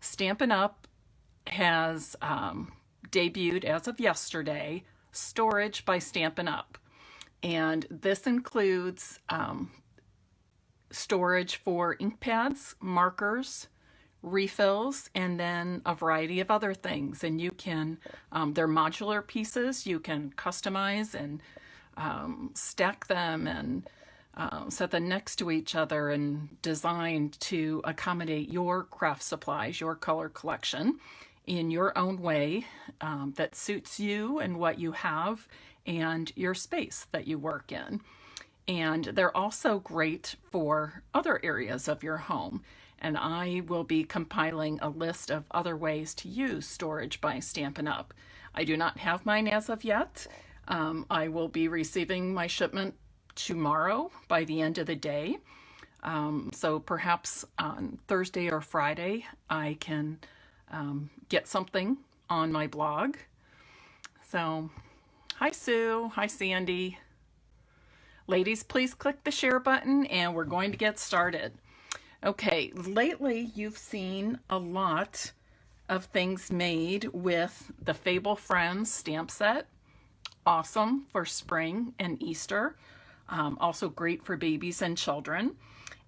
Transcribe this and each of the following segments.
Stampin' Up! Has debuted as of yesterday, Storage by Stampin' Up! And this includes storage for ink pads, markers, refills, and then a variety of other things. And you can, they're modular pieces, you can customize and stack them and set them next to each other and designed to accommodate your craft supplies, your color collection in your own way that suits you and what you have and your space that you work in. And they're also great for other areas of your home. And I will be compiling a list of other ways to use Storage by Stampin' Up! I do not have mine as of yet. I will be receiving my shipment tomorrow by the end of the day. So perhaps on Thursday or Friday, I can get something on my blog. So, hi Sue, hi Sandy. Ladies, please click the share button and we're going to get started. Okay, lately you've seen a lot of things made with the Fable Friends stamp set. Awesome for spring and Easter. Also great for babies and children.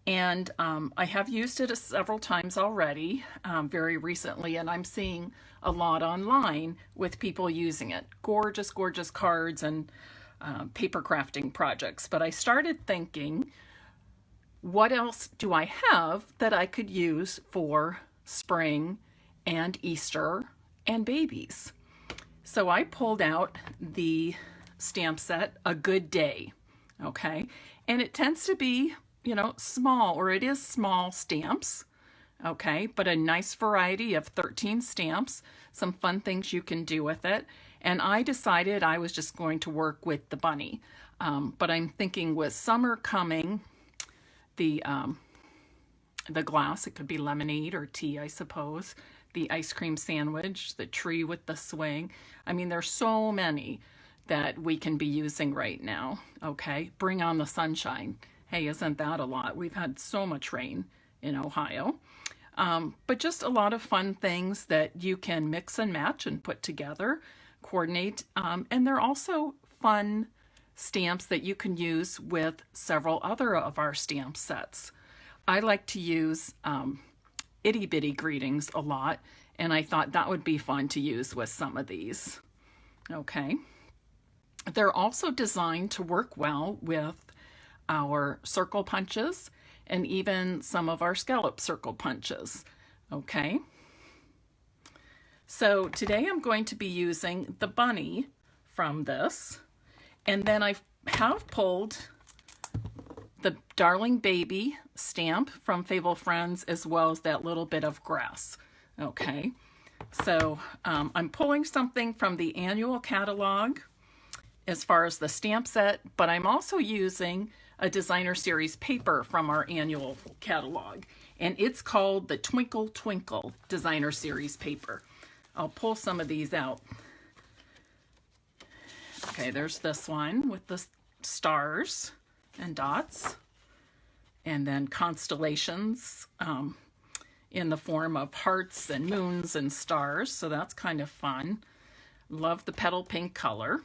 And I have used it several times already, very recently, and I'm seeing a lot online with people using it. Gorgeous, gorgeous cards and paper crafting projects. But I started thinking, what else do I have that I could use for spring and Easter and babies? So I pulled out the stamp set, A Good Day, okay? And it tends to be, you know, small, or it is small stamps, okay? But a nice variety of 13 stamps, some fun things you can do with it. And I decided I was just going to work with the bunny. But I'm thinking with summer coming, the glass, it could be lemonade or tea, I suppose, the ice cream sandwich, the tree with the swing. I mean, there's so many that we can be using right now, okay? Bring on the sunshine. Hey, isn't that a lot? We've had so much rain in Ohio. But just a lot of fun things that you can mix and match and put together, coordinate. And they're also fun stamps that you can use with several other of our stamp sets. I like to use itty bitty greetings a lot, and I thought that would be fun to use with some of these. Okay. They're also designed to work well with our circle punches and even some of our scallop circle punches. Okay. So today I'm going to be using the bunny from this, and then I have pulled the Darling Baby stamp from Fable Friends, as well as that little bit of grass. Okay, so I'm pulling something from the annual catalog as far as the stamp set, but I'm also using a designer series paper from our annual catalog, and it's called the Twinkle Twinkle designer series paper. I'll pull some of these out. Okay, there's this one with the stars and dots, and then constellations in the form of hearts and moons and stars, so that's kind of fun. Love the petal pink color.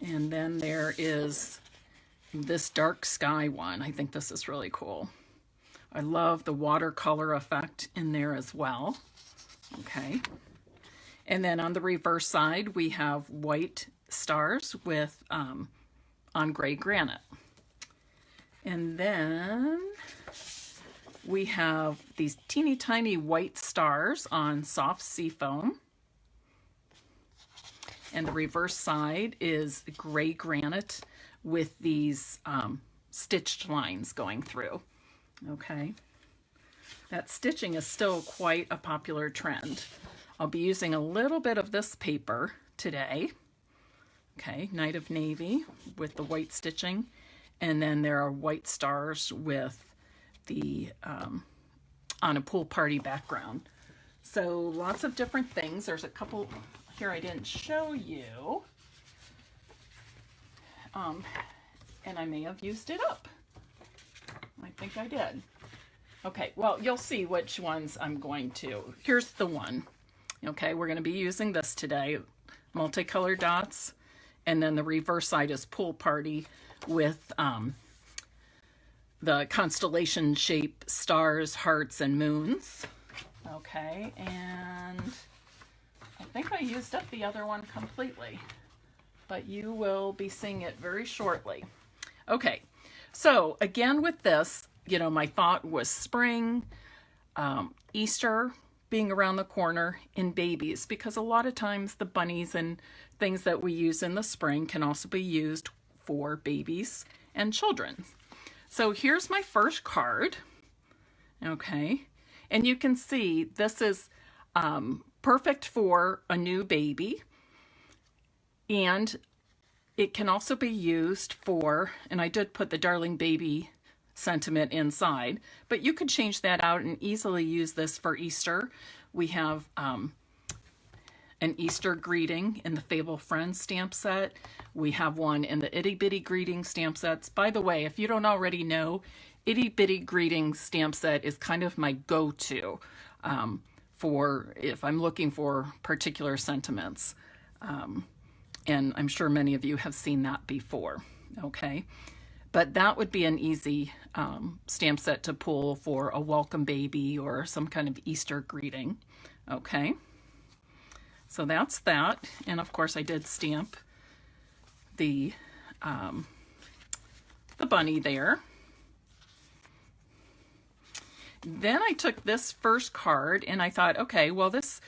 And then there is this dark sky one. I think this is really cool. I love the watercolor effect in there as well. Okay. And then on the reverse side, we have white stars with on gray granite. And then we have these teeny tiny white stars on soft seafoam. And the reverse side is gray granite with these stitched lines going through. Okay. That stitching is still quite a popular trend. I'll be using a little bit of this paper today. Okay, Night of Navy with the white stitching. And then there are white stars with the on a pool party background. So lots of different things. There's a couple here I didn't show you. And I may have used it up. I think I did. Okay, well, you'll see which ones I'm going to. Here's the one. Okay, we're going to be using this today. Multicolored dots. And then the reverse side is pool party with the constellation shape stars, hearts, and moons. Okay, and I think I used up the other one completely, but you will be seeing it very shortly. Okay, so again with this, you know, my thought was spring, Easter being around the corner, and babies, because a lot of times the bunnies and things that we use in the spring can also be used for babies and children. So here's my first card. Okay, and you can see this is perfect for a new baby, and it can also be used for, and I did put the darling baby sentiment inside, but you could change that out and easily use this for Easter. We have an Easter greeting in the Fable Friends stamp set. We have one in the Itty Bitty Greeting stamp sets. By the way, if you don't already know, Itty Bitty Greeting stamp set is kind of my go-to for if I'm looking for particular sentiments. And I'm sure many of you have seen that before, okay? But that would be an easy stamp set to pull for a welcome baby or some kind of Easter greeting, okay? So that's that. And of course I did stamp the bunny there. Then I took this first card and I thought, okay, well this,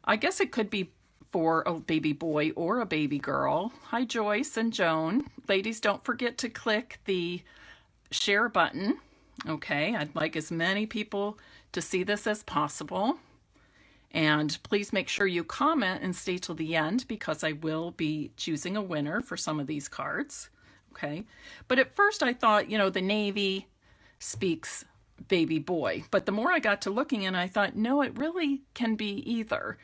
I guess it could be for a baby boy or a baby girl. Hi Joyce and Joan. Ladies, don't forget to click the share button. Okay, I'd like as many people to see this as possible. And please make sure you comment and stay till the end because I will be choosing a winner for some of these cards. Okay, but at first I thought, you know, the navy speaks baby boy, but the more I got to looking and I thought, no, it really can be either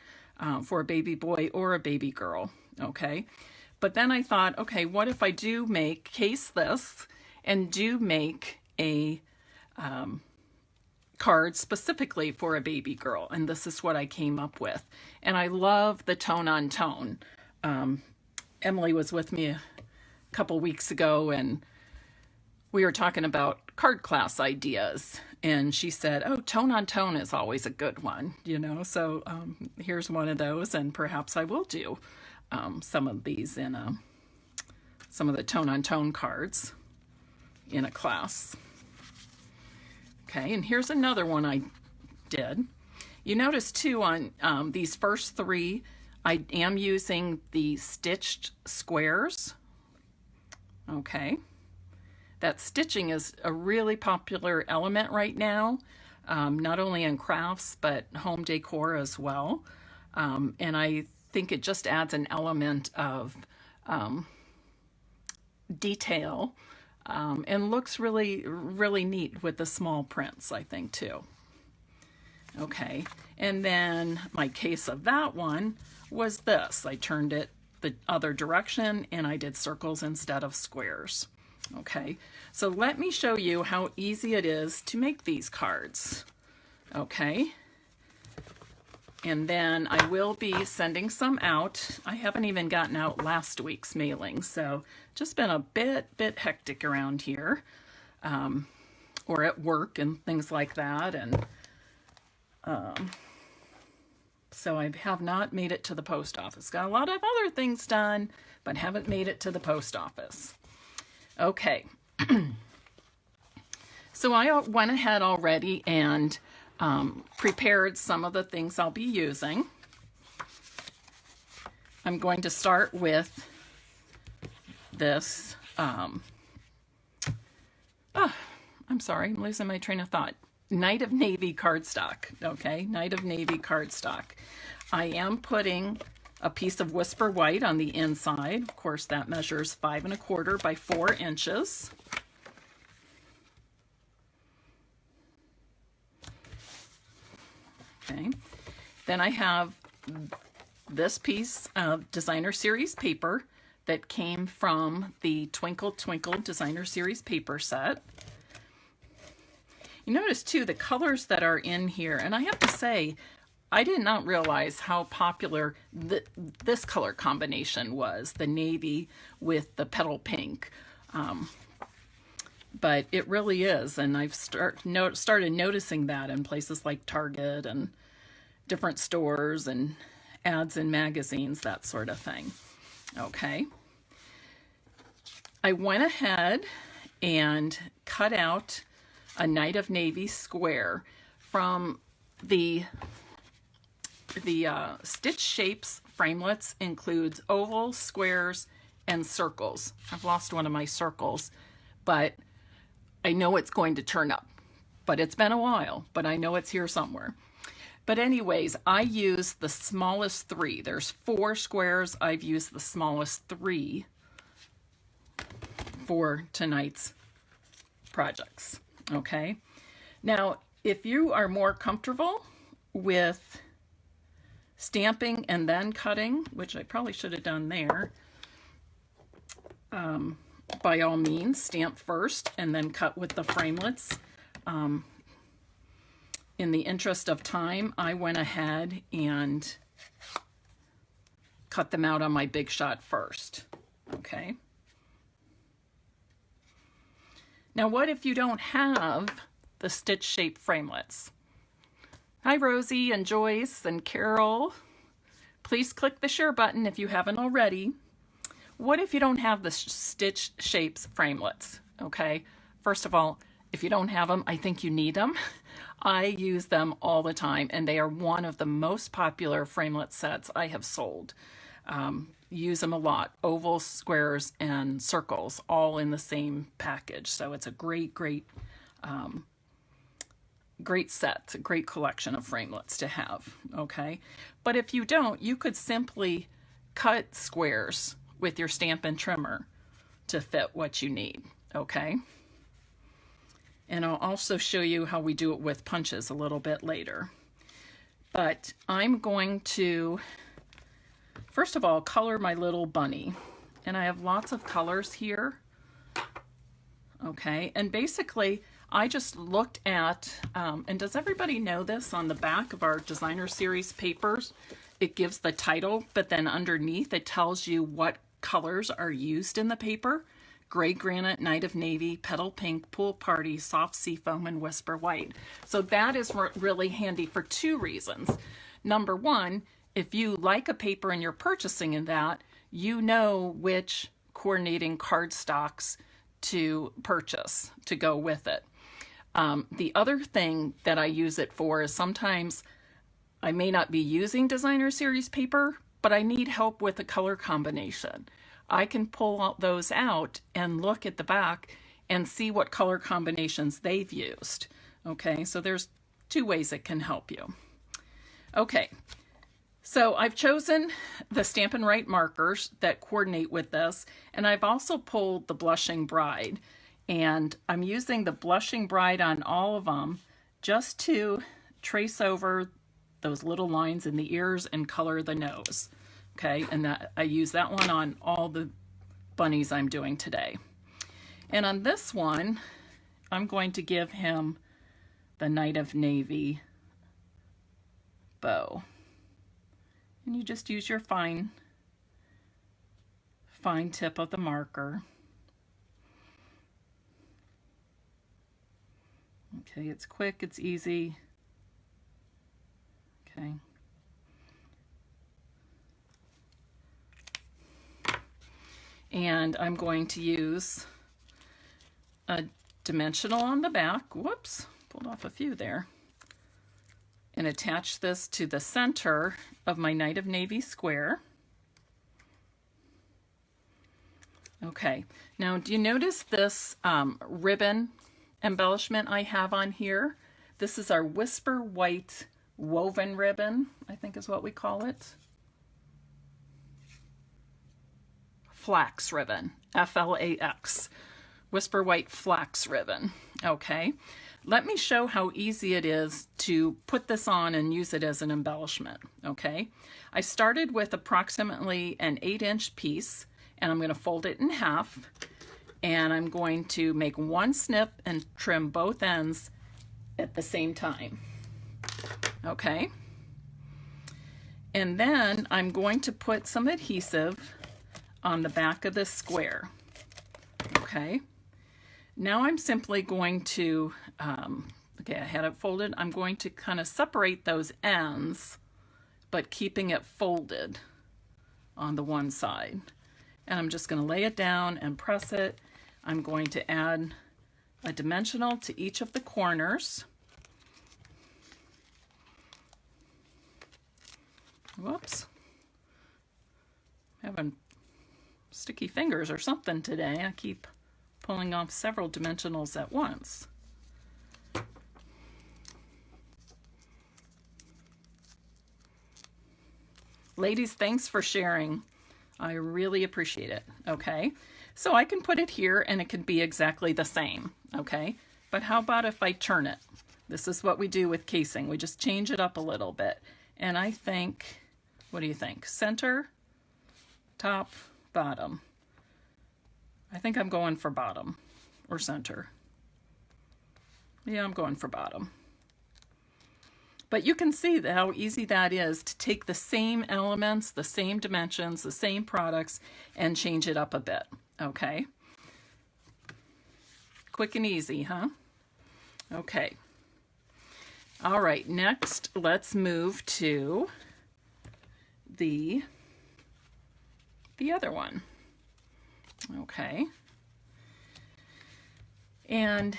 for a baby boy or a baby girl. Okay, but then I thought, okay, what if I do make case this and do make a card specifically for a baby girl, and this is what I came up with. And I love the tone on tone. Emily was with me a couple weeks ago and we were talking about card class ideas, and she said, oh, tone on tone is always a good one, you know, so here's one of those, and perhaps I will do some of these in some of the tone on tone cards in a class. Okay, and here's another one I did. You notice too on these first three, I am using the stitched squares. Okay, that stitching is a really popular element right now, not only in crafts, but home decor as well. And I think it just adds an element of detail and looks really, really neat with the small prints, I think, too. Okay, and then my case of that one was this. I turned it the other direction and I did circles instead of squares. Okay, so let me show you how easy it is to make these cards. Okay, and then I will be sending some out. I haven't even gotten out last week's mailing, so just been a bit hectic around here, or at work and things like that, and so I have not made it to the post office. Got a lot of other things done, but haven't made it to the post office. Okay, so I went ahead already and prepared some of the things I'll be using. I'm going to start with this, I'm sorry, I'm losing my train of thought. Night of Navy cardstock, okay, Night of Navy cardstock. I am putting a piece of Whisper White on the inside. Of course, that measures 5 1/4 by 4 inches. Okay, then I have this piece of Designer Series paper that came from the Twinkle Twinkle Designer Series paper set. You notice too the colors that are in here, and I have to say, I did not realize how popular this color combination was, the navy with the petal pink. But it really is, and I've started noticing that in places like Target and different stores and ads in magazines, that sort of thing. Okay. I went ahead and cut out a Night of Navy square from the stitch shapes framelits. Includes ovals, squares, and circles. I've lost one of my circles, but I know it's going to turn up. But it's been a while, but I know it's here somewhere. But anyways, I used the smallest 3. There's 4 squares. I've used the smallest 3 for tonight's projects. Okay. Now, if you are more comfortable with stamping and then cutting, which I probably should have done there, by all means, stamp first and then cut with the framelits. In the interest of time, I went ahead and cut them out on my Big Shot first. Okay. Now, what if you don't have the stitch shape framelits? Hi, Rosie and Joyce and Carol. Please click the share button if you haven't already. What if you don't have the stitch shapes framelits? Okay. First of all, if you don't have them, I think you need them. I use them all the time, and they are one of the most popular framelit sets I have sold. Use them a lot. Ovals, squares, and circles, all in the same package. So it's a great set, a great collection of framelits to have, okay? But if you don't, you could simply cut squares with your Stampin' trimmer to fit what you need, okay? And I'll also show you how we do it with punches a little bit later. But I'm going to, first of all, color my little bunny. And I have lots of colors here. Okay, and basically I just looked at, and does everybody know this, on the back of our designer series papers, it gives the title, but then underneath it tells you what colors are used in the paper. Gray Granite, Night of Navy, Petal Pink, Pool Party, Soft Seafoam, and Whisper White. So that is really handy for 2 reasons. Number 1, if you like a paper and you're purchasing in that, you know which coordinating cardstocks to purchase to go with it. The other thing that I use it for is sometimes I may not be using designer series paper, but I need help with a color combination. I can pull those out and look at the back and see what color combinations they've used. Okay, so there's 2 ways it can help you. Okay, so I've chosen the Stampin' Right markers that coordinate with this, and I've also pulled the Blushing Bride. And I'm using the Blushing Bride on all of them just to trace over those little lines in the ears and color the nose. Okay, and that I use that one on all the bunnies I'm doing today. And on this one, I'm going to give him the Night of Navy bow. And you just use your fine tip of the marker. Okay, it's quick, it's easy. Okay. And I'm going to use a dimensional on the back. Whoops, pulled off a few there. And attach this to the center of my Night of Navy square. Okay, now do you notice this ribbon embellishment I have on here? This is our Whisper White woven ribbon, I think is what we call it. Flax ribbon, F-L-A-X, Whisper White flax ribbon. Okay, let me show how easy it is to put this on and use it as an embellishment. Okay, I started with approximately an 8-inch piece, and I'm going to fold it in half, and I'm going to make 1 snip and trim both ends at the same time. Okay. And then I'm going to put some adhesive on the back of this square. Okay. Now I'm simply going to, okay, I had it folded. I'm going to kind of separate those ends, but keeping it folded on the one side. And I'm just going to lay it down and press it. I'm going to add a dimensional to each of the corners. Whoops. Having sticky fingers or something today. I keep pulling off several dimensionals at once. Ladies, thanks for sharing. I really appreciate it. Okay, so I can put it here and it can be exactly the same. Okay, but how about if I turn it? This is what we do with casing. We just change it up a little bit. And I think, what do you think? Center, top, bottom. I think I'm going for bottom or center. Yeah, I'm going for bottom. But you can see how easy that is to take the same elements, the same dimensions, the same products, and change it up a bit, okay? Quick and easy, huh? Okay. All right, next let's move to the other one. Okay. And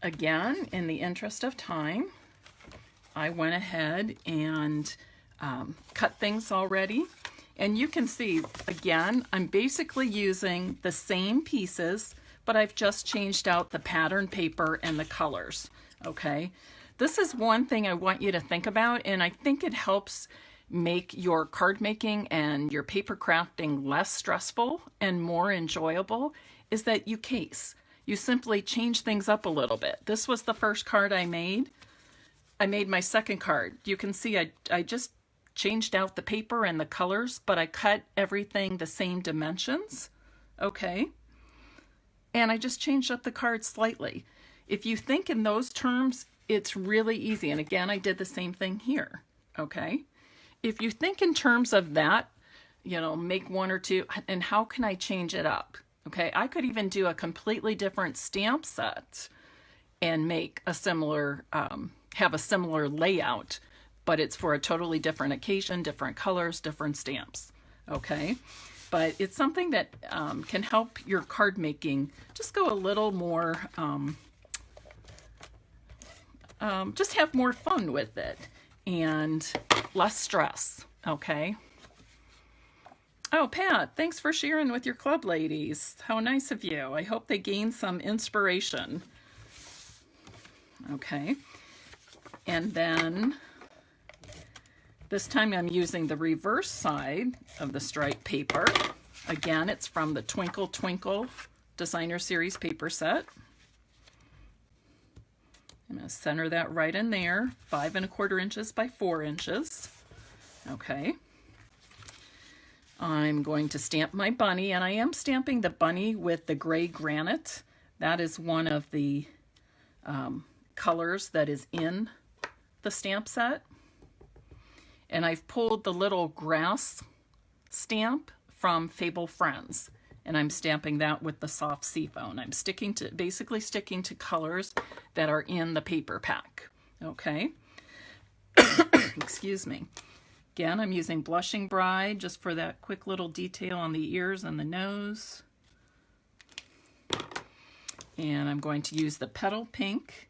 again, in the interest of time, I went ahead and cut things already. And you can see, again, I'm basically using the same pieces, but I've just changed out the pattern paper and the colors, okay? This is one thing I want you to think about, and I think it helps make your card making and your paper crafting less stressful and more enjoyable, is that you case. You simply change things up a little bit. This was the first card I made. I made my second card. You can see I just changed out the paper and the colors, but I cut everything the same dimensions, okay? And I just changed up the card slightly. If you think in those terms, it's really easy. And again, I did the same thing here, okay? If you think in terms of that, you know, make one or two, and how can I change it up? Okay, I could even do a completely different stamp set and make a similar, have a similar layout, but it's for a totally different occasion, different colors, different stamps, okay? But it's something that can help your card making just go a little more, just have more fun with it and less stress, okay? Oh, Pat, thanks for sharing with your club ladies. How nice of you. I hope they gain some inspiration. Okay. And then this time I'm using the reverse side of the striped paper. Again, it's from the Twinkle Twinkle Designer Series paper set. I'm going to center that right in there, 5 1/4 inches by 4 inches. Okay. I'm going to stamp my bunny, and I am stamping the bunny with the gray granite. That is one of the colors that is in the stamp set. And I've pulled the little grass stamp from Fable Friends, and I'm stamping that with the soft seafoam. I'm basically sticking to colors that are in the paper pack. Okay. Excuse me. Again, I'm using Blushing Bride just for that quick little detail on the ears and the nose. And I'm going to use the Petal Pink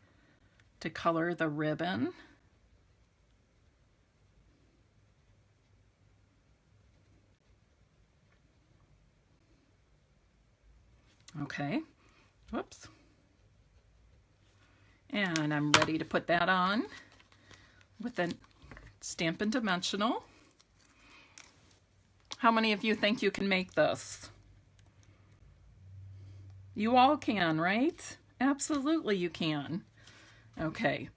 to color the ribbon. Okay, whoops. And I'm ready to put that on with a Stampin' Dimensional. How many of you think you can make this? You all can, right? Absolutely you can. Okay,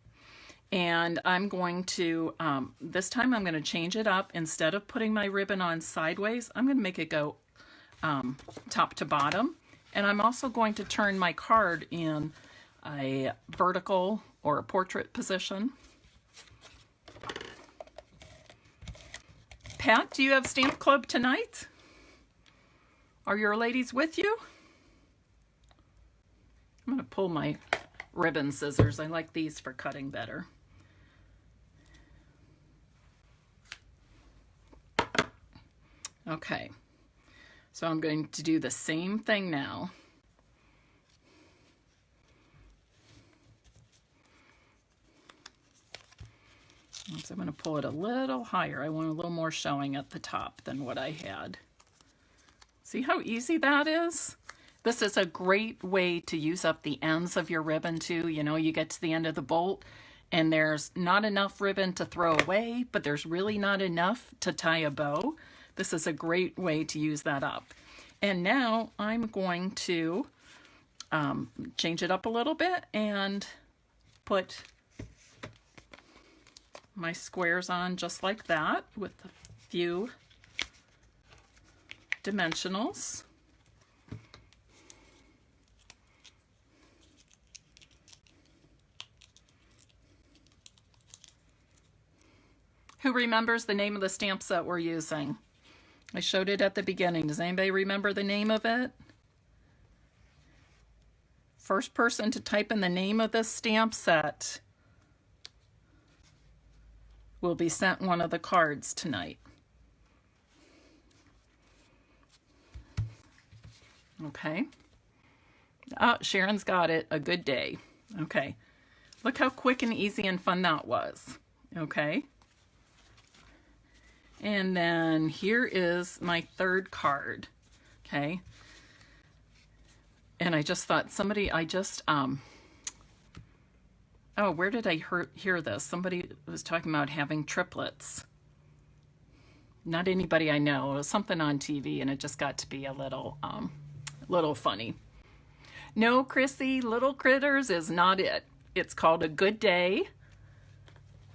and I'm going to, this time I'm going to change it up. Instead of putting my ribbon on sideways, I'm going to make it go top to bottom. And I'm also going to turn my card in a vertical or a portrait position. Pat, do you have Stamp Club tonight? Are your ladies with you? I'm going to pull my ribbon scissors. I like these for cutting better. Okay, so I'm going to do the same thing now. So I'm going to pull it a little higher. I want a little more showing at the top than what I had. See how easy that is? This is a great way to use up the ends of your ribbon too. You know, you get to the end of the bolt and there's not enough ribbon to throw away, but there's really not enough to tie a bow. This is a great way to use that up. And now I'm going to change it up a little bit and put my squares on just like that with a few dimensionals. Who remembers the name of the stamp set we're using? I showed it at the beginning. Does anybody remember the name of it? First person to type in the name of this stamp set will be sent one of the cards tonight. Okay. Oh, Sharon's got it. A good day. Okay. Look how quick and easy and fun that was. Okay. And then here is my third card. Okay. And I just thought oh, where did I hear this? Somebody was talking about having triplets. Not anybody I know. It was something on TV and it just got to be a little funny. No, Chrissy, Little Critters is not it. It's called A Good Day,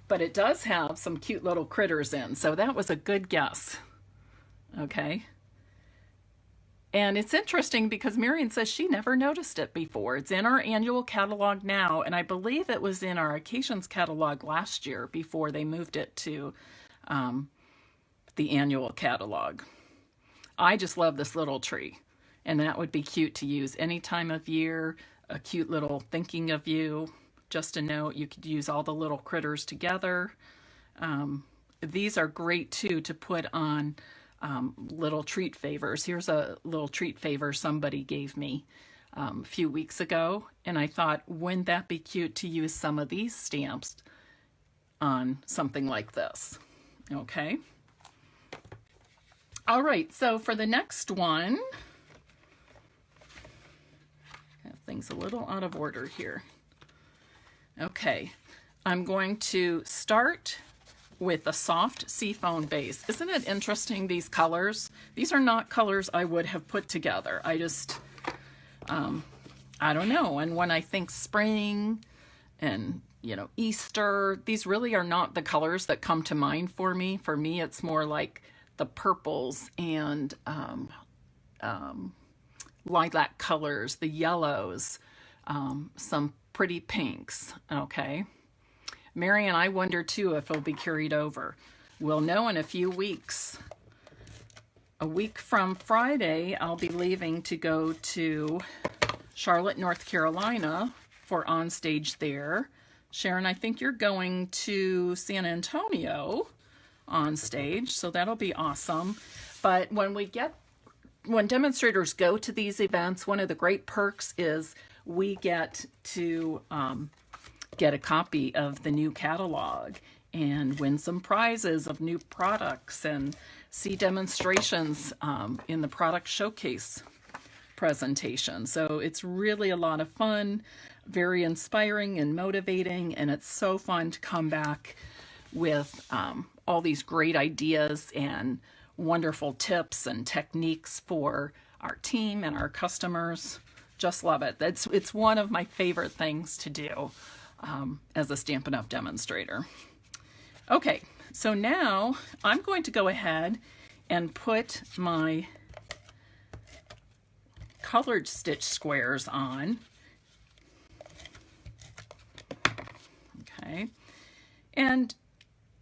but it does have some cute little critters in, so that was a good guess. Okay. And it's interesting because Marion says she never noticed it before. It's in our annual catalog now, and I believe it was in our occasions catalog last year before they moved it to the annual catalog. I just love this little tree, and that would be cute to use any time of year, a cute little thinking of you. Just a note, you could use all the little critters together. These are great too to put on little treat favors. Here's a little treat favor somebody gave me a few weeks ago, and I thought, wouldn't that be cute to use some of these stamps on something like this? Okay. All right, so for the next one, I have things a little out of order here. Okay, I'm going to start with a soft seafoam base. Isn't it interesting, these colors? These are not colors I would have put together. I just, I don't know. And when I think spring and, you know, Easter, these really are not the colors that come to mind for me. For me, it's more like the purples and lilac colors, the yellows, some pretty pinks, okay? Mary and I wonder too if it'll be carried over. We'll know in a few weeks. A week from Friday, I'll be leaving to go to Charlotte, North Carolina for On Stage there. Sharon, I think you're going to San Antonio On Stage, so that'll be awesome. But when demonstrators go to these events, one of the great perks is we get to get a copy of the new catalog and win some prizes of new products and see demonstrations in the product showcase presentation. So it's really a lot of fun, very inspiring and motivating, and it's so fun to come back with all these great ideas and wonderful tips and techniques for our team and our customers. Just love it. It's one of my favorite things to do as a Stampin' Up! Demonstrator. Okay, so now I'm going to go ahead and put my colored stitch squares on. Okay. And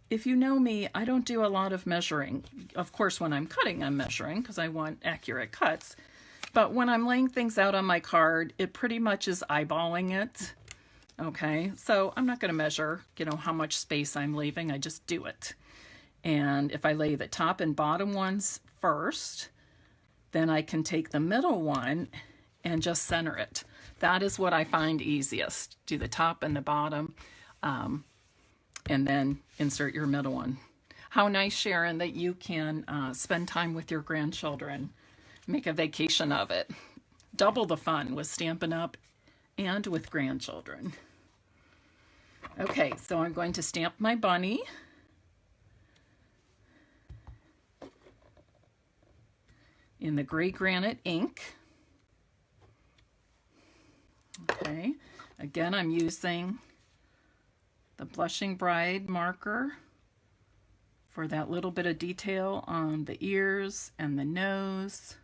if you know me, I don't do a lot of measuring. Of course, when I'm cutting, I'm measuring because I want accurate cuts. But when I'm laying things out on my card, it pretty much is eyeballing it. Okay, so I'm not going to measure, how much space I'm leaving. I just do it. And if I lay the top and bottom ones first, then I can take the middle one and just center it. That is what I find easiest. Do the top and the bottom, and then insert your middle one. How nice, Sharon, that you can spend time with your grandchildren. Make a vacation of it. Double the fun with Stampin' Up! And with grandchildren. Okay, so I'm going to stamp my bunny. In the gray granite ink. Okay, again, I'm using the Blushing Bride marker for that little bit of detail on the ears and the nose.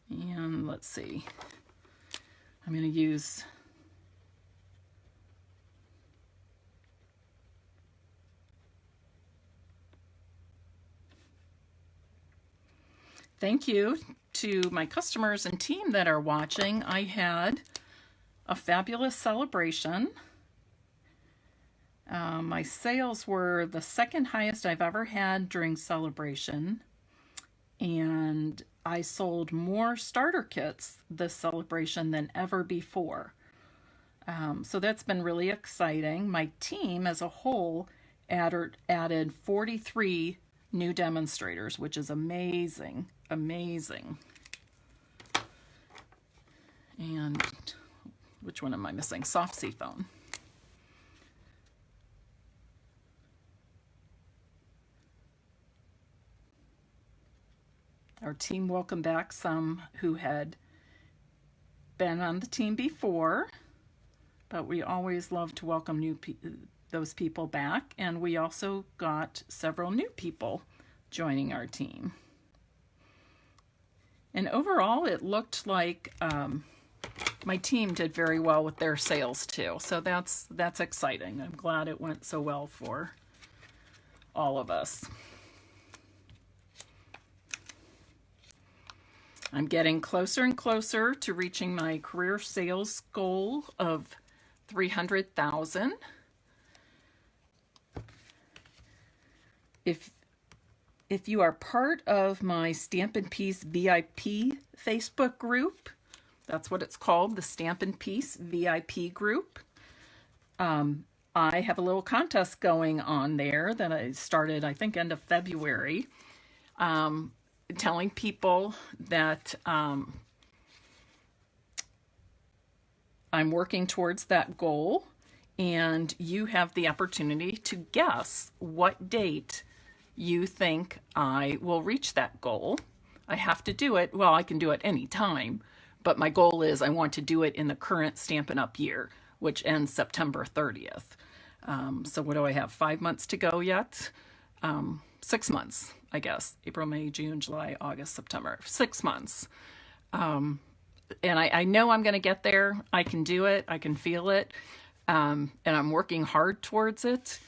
And let's see, I'm going to use thank you to my customers and team that are watching. I had a fabulous celebration. My sales were the second highest I've ever had during celebration. And I sold more starter kits this celebration than ever before. So that's been really exciting. My team as a whole added 43 new demonstrators, which is amazing, amazing. And which one am I missing? Soft seafoam. Our team welcomed back some who had been on the team before, but we always love to welcome those people back, and we also got several new people joining our team. And overall, it looked like my team did very well with their sales too, so that's exciting. I'm glad it went so well for all of us. I'm getting closer and closer to reaching my career sales goal of 300,000. If you are part of my Stampin' Piece VIP Facebook group, that's what it's called, the Stampin' Piece VIP group. I have a little contest going on there that I started, I think, end of February. Telling people that I'm working towards that goal, and you have the opportunity to guess what date you think I will reach that goal. I have to do it, well, I can do it any time, but my goal is I want to do it in the current Stampin' Up! Year, which ends September 30th. So what do I have, 5 months to go yet? 6 months, I guess. April, May, June, July, August, September. 6 months. And I know I'm going to get there. I can do it. I can feel it. And I'm working hard towards it.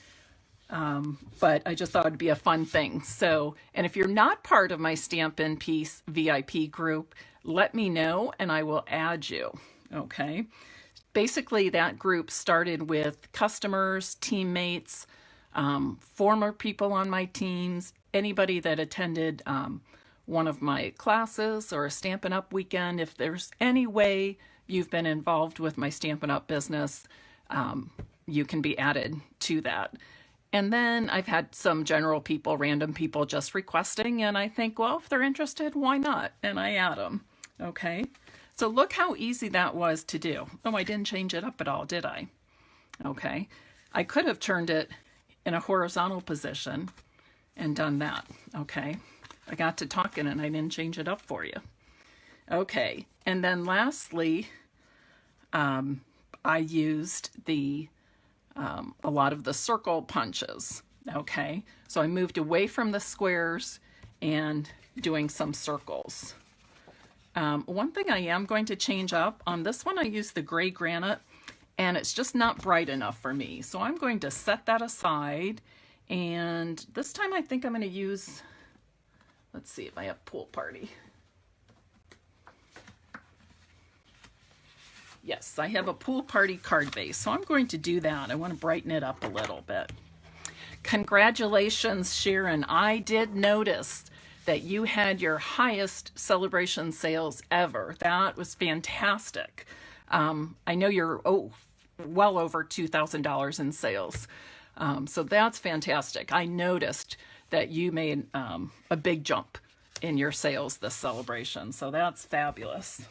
But I just thought it'd be a fun thing. So, and if you're not part of my Stampin' Piece VIP group, let me know and I will add you. Okay. Basically, that group started with customers, teammates, former people on my teams, anybody that attended one of my classes or a Stampin' Up! Weekend. If there's any way you've been involved with my Stampin' Up! Business, you can be added to that. And then I've had some general people, random people just requesting, and I think, well, if they're interested, why not? And I add them, okay? So look how easy that was to do. Oh, I didn't change it up at all, did I? Okay. I could have turned it in a horizontal position and done that, okay? I got to talking and I didn't change it up for you. Okay, and then lastly, I used a lot of the circle punches, okay? So I moved away from the squares and doing some circles. One thing I am going to change up, on this one I use the gray granite, and it's just not bright enough for me. So I'm going to set that aside, and this time I think I'm going to use, let's see if I have Pool Party. Yes, I have a Pool Party card base, so I'm going to do that. I want to brighten it up a little bit. Congratulations, Sharon. I did notice that you had your highest celebration sales ever. That was fantastic. I know you're well over $2,000 in sales. So that's fantastic. I noticed that you made a big jump in your sales this celebration. So that's fabulous.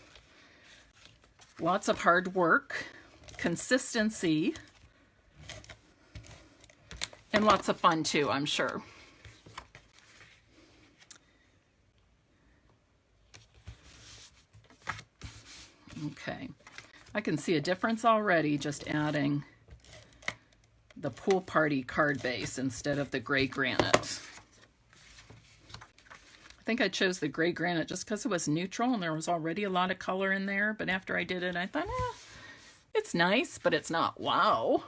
Lots of hard work, consistency, and lots of fun too, I'm sure. Okay, I can see a difference already just adding the Pool Party card base instead of the gray granite. I think I chose the gray granite just because it was neutral and there was already a lot of color in there, but after I did it, I thought, it's nice, but it's not wow.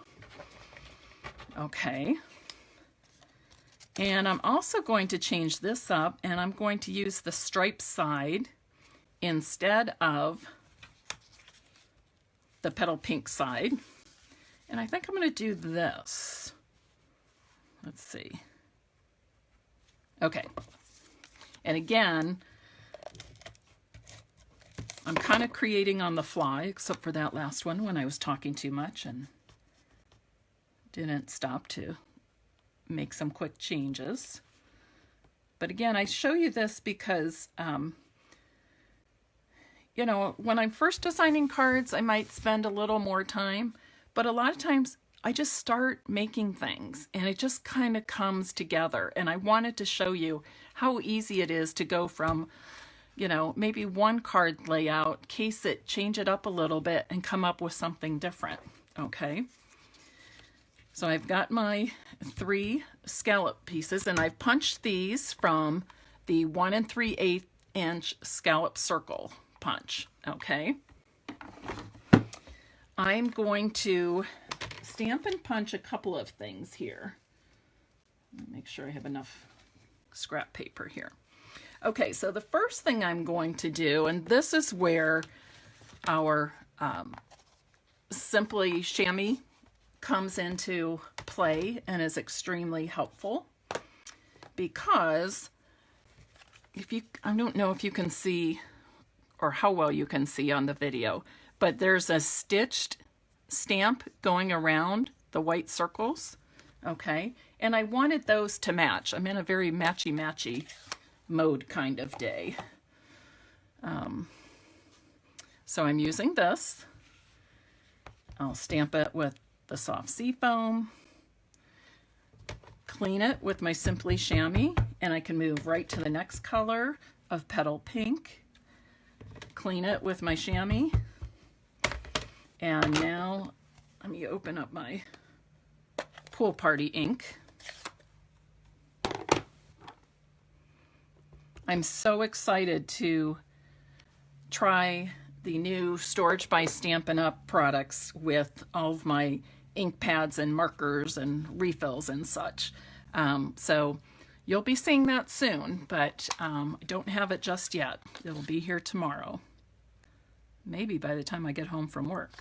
Okay. And I'm also going to change this up, and I'm going to use the striped side instead of the petal pink side. And I think I'm going to do this. Let's see. Okay. And again, I'm kind of creating on the fly, except for that last one when I was talking too much and didn't stop to make some quick changes. But again, I show you this because, you know, when I'm first designing cards, I might spend a little more time, but a lot of times I just start making things and it just kind of comes together. And I wanted to show you how easy it is to go from, you know, maybe one card layout, case it, change it up a little bit, and come up with something different. Okay. So I've got my 3 scallop pieces, and I've punched these from the 1 3/8 inch scallop circle punch. Okay. I'm going to stamp and punch a couple of things here. Make sure I have enough scrap paper here. Okay, so the first thing I'm going to do, and this is where our Simply Chamois comes into play and is extremely helpful, because I don't know if you can see or how well you can see on the video, but there's a stitched stamp going around the white circles. Okay, and I wanted those to match. I'm in a very matchy-matchy mode kind of day. So I'm using this. I'll stamp it with the soft seafoam, clean it with my Simply Chamois, and I can move right to the next color of petal pink, clean it with my chamois, and now let me open up my Pool Party ink. I'm so excited to try the new Storage by Stampin' Up! Products with all of my ink pads and markers and refills and such. So you'll be seeing that soon, but I don't have it just yet. It'll be here tomorrow. Maybe by the time I get home from work.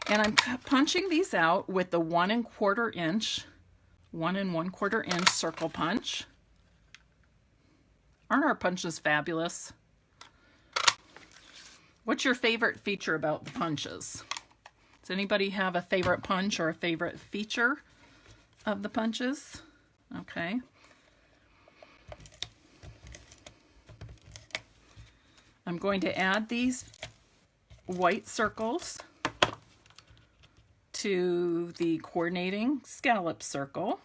And I'm punching these out with the 1 1/4 inch, 1 1/4 inch circle punch. Aren't our punches fabulous? What's your favorite feature about the punches? Does anybody have a favorite punch or a favorite feature of the punches? Okay. I'm going to add these white circles to the coordinating scallop circle.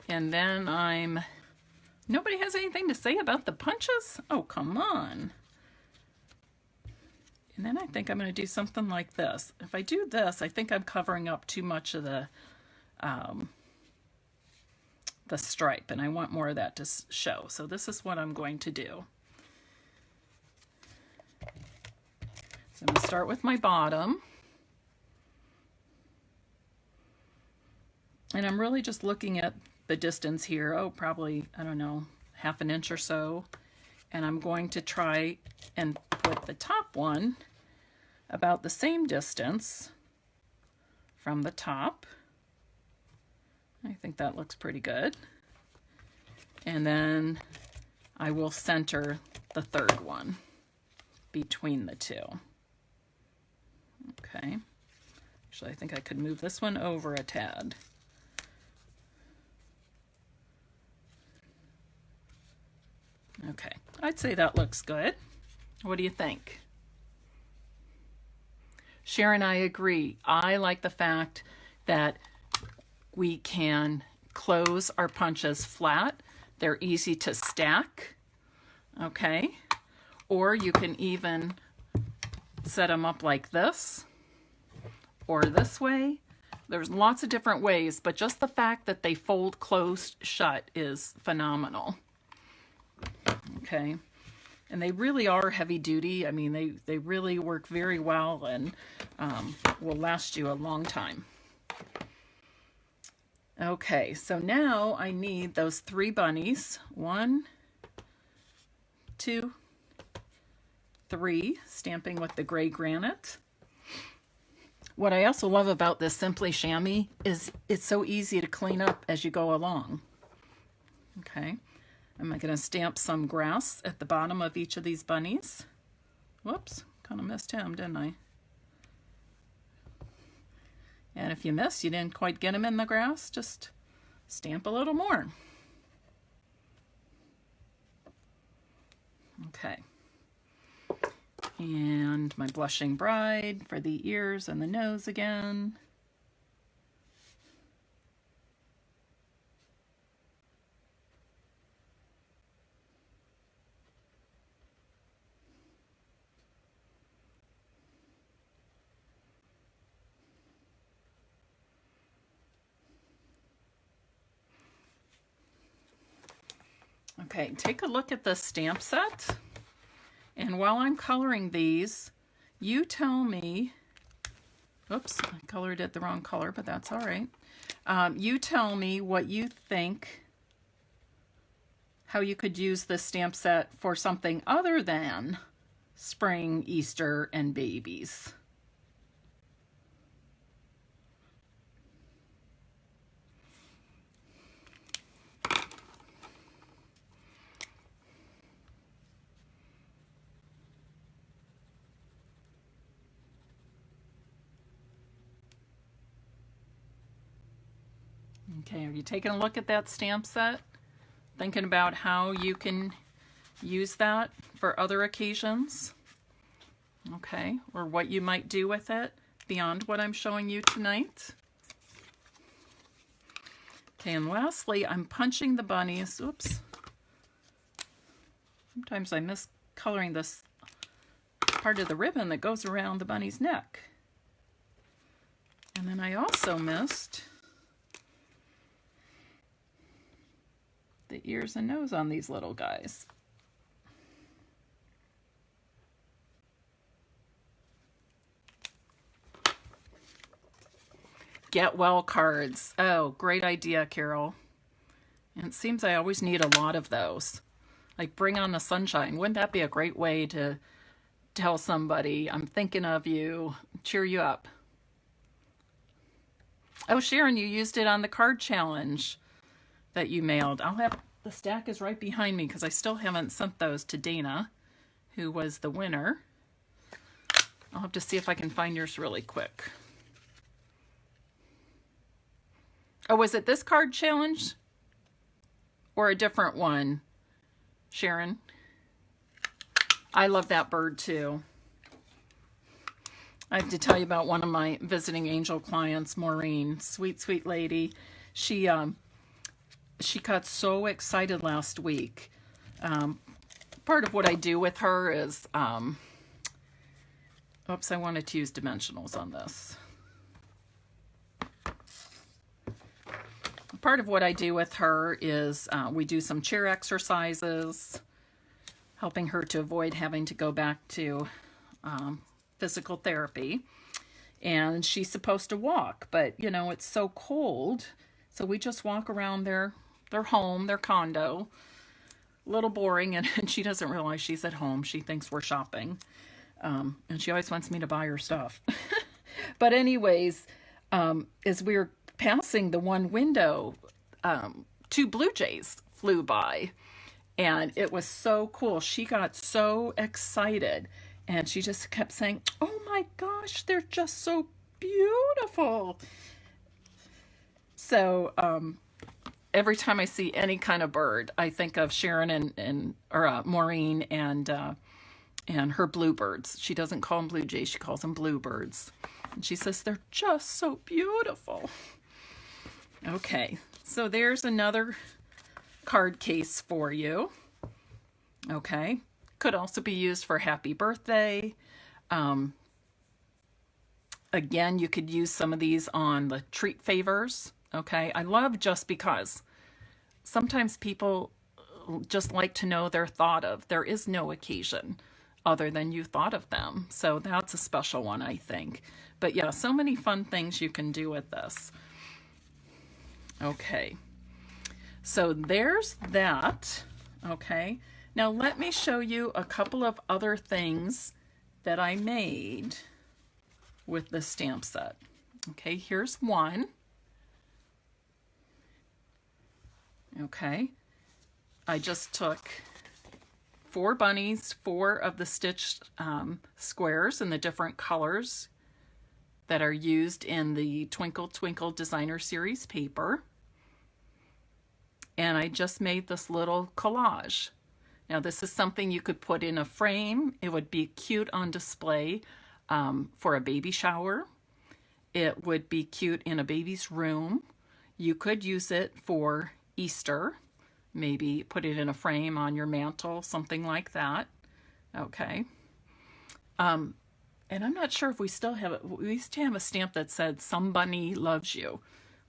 And then nobody has anything to say about the punches? Oh, come on. And then I think I'm going to do something like this. If I do this, I think I'm covering up too much of the stripe, and I want more of that to show. So this is what I'm going to do. So I'm going to start with my bottom. And I'm really just looking at the distance here. Oh, probably, I don't know, half an inch or so. And I'm going to try and put the top one about the same distance from the top. I think that looks pretty good. And then I will center the third one between the two. Okay. Actually, I think I could move this one over a tad. Okay, I'd say that looks good. What do you think? Sharon, I agree. I like the fact that we can close our punches flat. They're easy to stack, okay? Or you can even set them up like this or this way. There's lots of different ways, but just the fact that they fold closed shut is phenomenal. Okay, and they really are heavy duty. I mean, they really work very well and will last you a long time. Okay, so now I need those 3 bunnies. 1, 2, 3, stamping with the gray granite. What I also love about this Simply Chamois is it's so easy to clean up as you go along. Okay. I'm going to stamp some grass at the bottom of each of these bunnies. Whoops, kind of missed him, didn't I? And if you missed, you didn't quite get him in the grass, just stamp a little more. Okay. And my blushing bride for the ears and the nose again. Okay, take a look at the stamp set. And while I'm coloring these, you tell me, oops, I colored it the wrong color, but that's all right. You tell me what you think, how you could use this stamp set for something other than spring, Easter, and babies. Okay, are you taking a look at that stamp set? Thinking about how you can use that for other occasions? Okay, or what you might do with it beyond what I'm showing you tonight? Okay, and lastly, I'm punching the bunnies. Oops. Sometimes I miss coloring this part of the ribbon that goes around the bunny's neck. And then I also missed the ears and nose on these little guys. Get well cards. Oh, great idea, Carol. And it seems I always need a lot of those. Like Bring on the Sunshine. Wouldn't that be a great way to tell somebody, I'm thinking of you, cheer you up? Oh, Sharon, you used it on the card challenge that you mailed. I'll have, the stack is right behind me because I still haven't sent those to Dana, who was the winner. I'll have to see if I can find yours really quick. Oh, was it this card challenge or a different one, Sharon? I love that bird too. I have to tell you about one of my visiting angel clients, Maureen, sweet, sweet lady. She got so excited last week. Part of what I do with her is Oops, I wanted to use dimensionals on this. Part of what I do with her is we do some chair exercises, helping her to avoid having to go back to physical therapy. And she's supposed to walk, but you know, it's so cold. So we just walk around their home, their condo. A little boring, and she doesn't realize she's at home. She thinks we're shopping. And she always wants me to buy her stuff. But anyways, as we were passing the one window, 2 blue jays flew by. And it was so cool. She got so excited. And she just kept saying, "Oh my gosh, they're just so beautiful." So every time I see any kind of bird, I think of Sharon or Maureen and her bluebirds. She doesn't call them blue jays, she calls them bluebirds. And she says they're just so beautiful. Okay, so there's another card case for you. Okay. Could also be used for happy birthday. Again, you could use some of these on the treat favors. Okay, I love just because. Sometimes people just like to know they're thought of. There is no occasion other than you thought of them. So that's a special one, I think. But yeah, so many fun things you can do with this. Okay, so there's that. Okay. Now let me show you a couple of other things that I made with the stamp set. Okay, here's one. Okay, I just took 4 bunnies, 4 of the stitched squares in the different colors that are used in the Twinkle Twinkle Designer Series paper. And I just made this little collage. Now this is something you could put in a frame. It would be cute on display for a baby shower. It would be cute in a baby's room. You could use it for Easter. Maybe put it in a frame on your mantle, something like that. Okay. And I'm not sure if we still have it. We used to have a stamp that said, "Somebody loves you."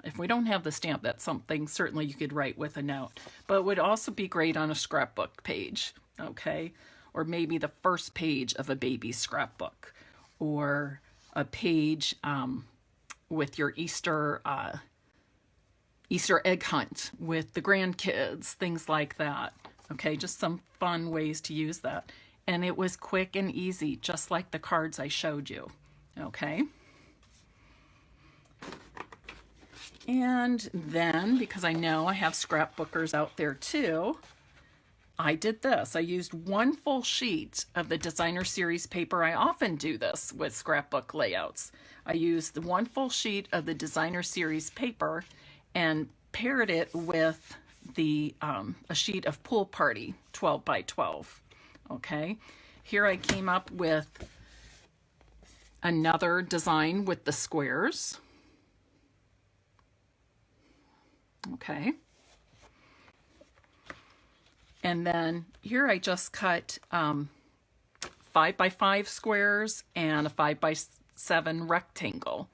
If we don't have the stamp, that's something certainly you could write with a note. But it would also be great on a scrapbook page, okay? Or maybe the first page of a baby scrapbook. Or a page with your Easter egg hunt with the grandkids, things like that. Okay, just some fun ways to use that. And it was quick and easy, just like the cards I showed you. Okay. And then, because I know I have scrapbookers out there too, I did this. I used 1 full sheet of the Designer Series paper. I often do this with scrapbook layouts. I used the 1 full sheet of the Designer Series paper and paired it with the a sheet of Pool Party 12 by 12. Okay, here I came up with another design with the squares. Okay. And then here I just cut 5 by 5 squares and a 5 by 7 rectangle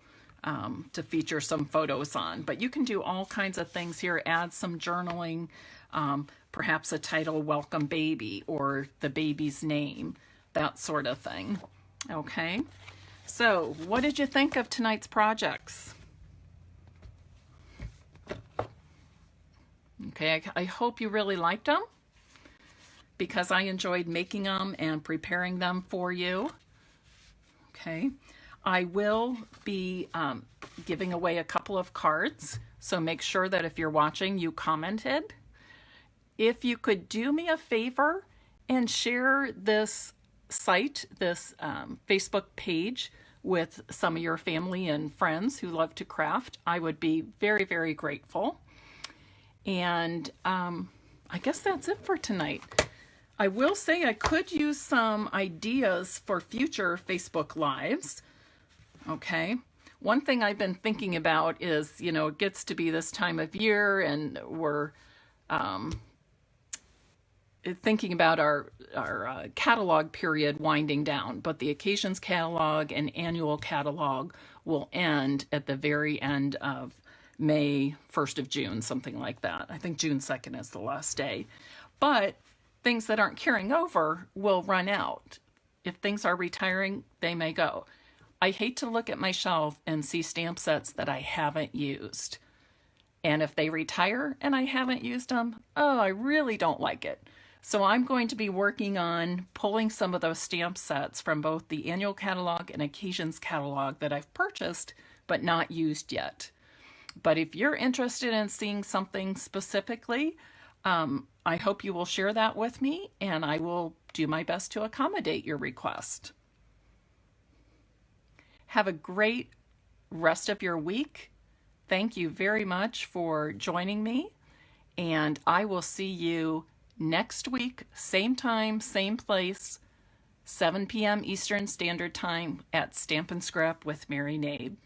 to feature some photos on. But you can do all kinds of things here. Add some journaling, perhaps a title, "Welcome Baby," or the baby's name, that sort of thing. Okay. So what did you think of tonight's projects? Okay, I hope you really liked them, because I enjoyed making them and preparing them for you. Okay, I will be giving away a couple of cards, so make sure that if you're watching, you commented. If you could do me a favor and share this site, this Facebook page, with some of your family and friends who love to craft, I would be very, very grateful. And I guess that's it for tonight. I will say I could use some ideas for future Facebook Lives. Okay. One thing I've been thinking about is, you know, it gets to be this time of year and we're thinking about our catalog period winding down, but the occasions catalog and annual catalog will end at the very end of May, 1st of June, something like that. I think June 2nd is the last day. But things that aren't carrying over will run out. If things are retiring, they may go. I hate to look at my shelf and see stamp sets that I haven't used. And if they retire and I haven't used them, oh, I really don't like it. So I'm going to be working on pulling some of those stamp sets from both the annual catalog and occasions catalog that I've purchased but not used yet. But if you're interested in seeing something specifically, I hope you will share that with me, and I will do my best to accommodate your request. Have a great rest of your week. Thank you very much for joining me, and I will see you next week, same time, same place, 7 p.m. Eastern Standard Time at Stampin' Scrap with Mary Knabe.